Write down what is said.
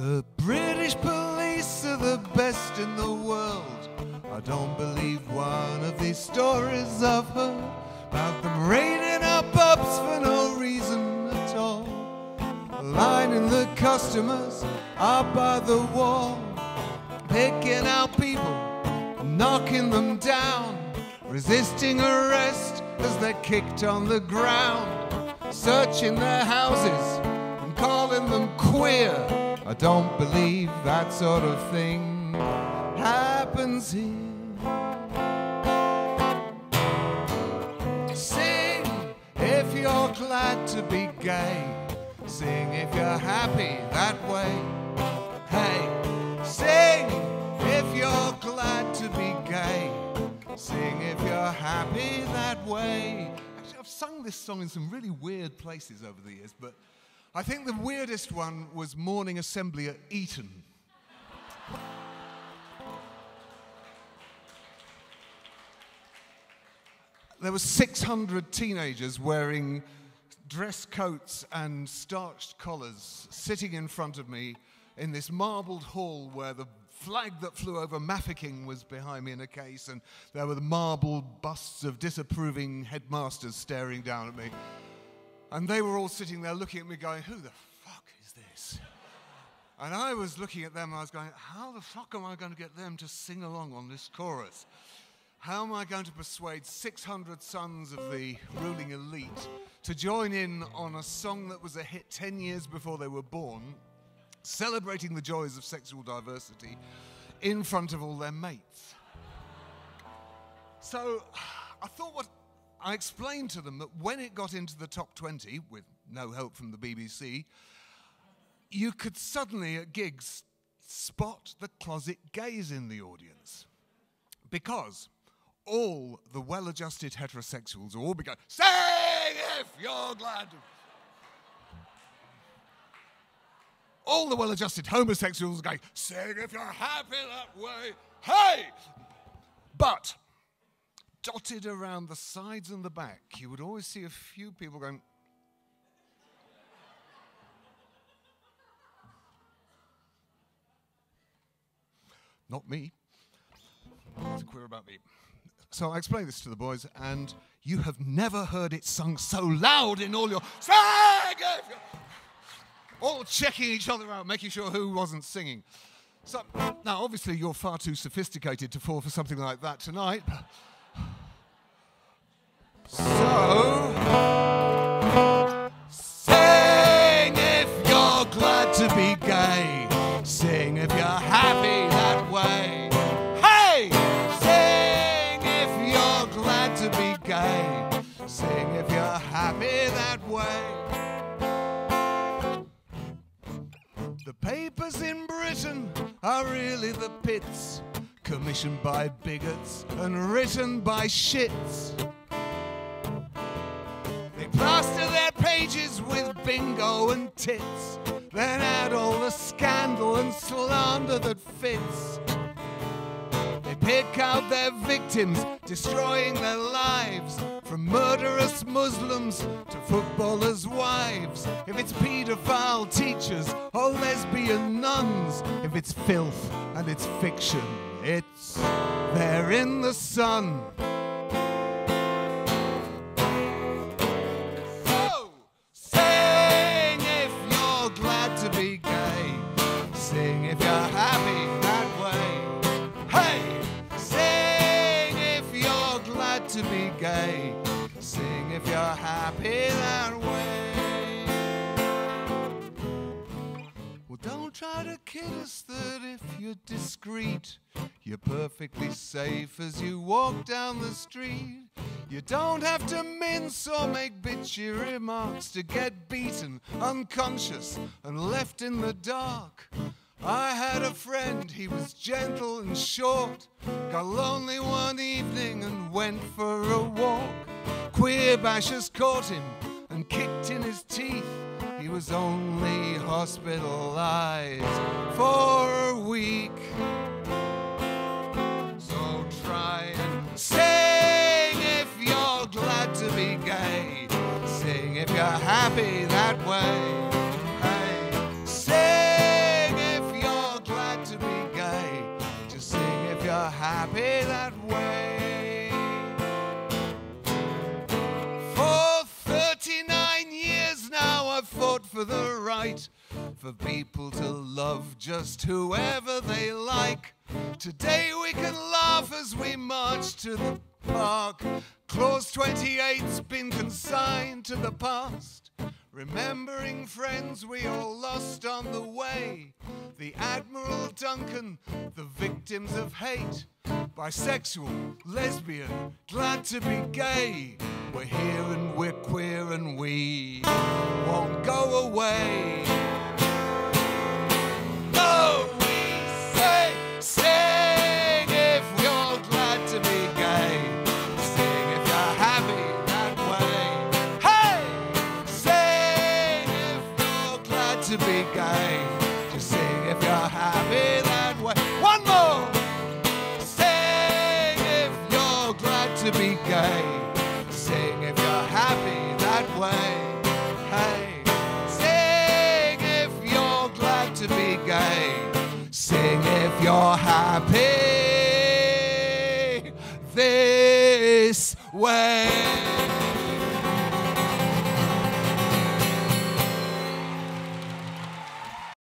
The British police are the best in the world. I don't believe one of these stories I've heard about them raiding our pubs for no reason at all, lining the customers up by the wall, picking out people, knocking them down, resisting arrest as they're kicked on the ground, searching their houses and calling them queer. I don't believe that sort of thing happens here. Sing if you're glad to be gay. Sing if you're happy that way. Hey, sing if you're glad to be gay. Sing if you're happy that way. Actually, I've sung this song in some really weird places over the years, but I think the weirdest one was morning assembly at Eton. There were 600 teenagers wearing dress coats and starched collars sitting in front of me in this marbled hall where the flag that flew over Mafeking was behind me in a case, and there were the marble busts of disapproving headmasters staring down at me. And they were all sitting there looking at me going, who the fuck is this? And I was looking at them and I was going, how the fuck am I going to get them to sing along on this chorus? How am I going to persuade 600 sons of the ruling elite to join in on a song that was a hit 10 years before they were born, celebrating the joys of sexual diversity in front of all their mates? So I thought I explained to them that when it got into the top 20, with no help from the BBC, you could suddenly at gigs spot the closet gays in the audience. Because all the well-adjusted heterosexuals will all be going, sing if you're glad to. All the well-adjusted homosexuals are going, sing if you're happy that way, hey! But dotted around the sides and the back, you would always see a few people going, not me. Nothing queer about me. So I explained this to the boys, and you have never heard it sung so loud in all your sing if you're... all checking each other out, making sure who wasn't singing. So, now, obviously, you're far too sophisticated to fall for something like that tonight. So, sing if you're glad to be gay. Sing if you're happy that way. Hey! Sing if you're glad to be gay. Sing if you're happy that way. The papers in Britain are really the pits, commissioned by bigots and written by shits. They plaster their pages with bingo and tits, then add all the scandal and slander that fits. They pick out their victims, destroying their lives, from murderous Muslims to footballers' wives. If it's paedophile teachers or lesbian nuns, if it's filth and it's fiction, it's there in the sun. So, sing if you're glad to be gay. Sing if you're happy that way. Hey! Sing if you're glad to be gay. Sing if you're happy that way. Well, don't try to kid us that if you're discreet, you're perfectly safe as you walk down the street. You don't have to mince or make bitchy remarks to get beaten, unconscious, and left in the dark. I had a friend, he was gentle and short, got lonely one evening and went for a walk. Queer bashers caught him and kicked in his teeth. He was only hospitalized for a week. So try and sing if you're glad to be gay. Sing if you're happy that way. Hey, sing if happy that way. For 39 years now I've fought for the right for people to love just whoever they like. Today we can laugh as we march to the park. Clause 28's been consigned to the past, remembering friends we all lost on the way. The Admiral Duncan, the victims of hate, bisexual, lesbian, glad to be gay. We're here and we're queer and we won't go away. No, we say, sing if you're glad to be gay. Sing if you're happy that way. Hey! Sing if you're glad to be gay. Just sing if you're happy that way. One more! Sing if you're glad to be gay. Sing if you're happy that way. Hey! Sing if you're glad to be gay. Sing if you're happy this way.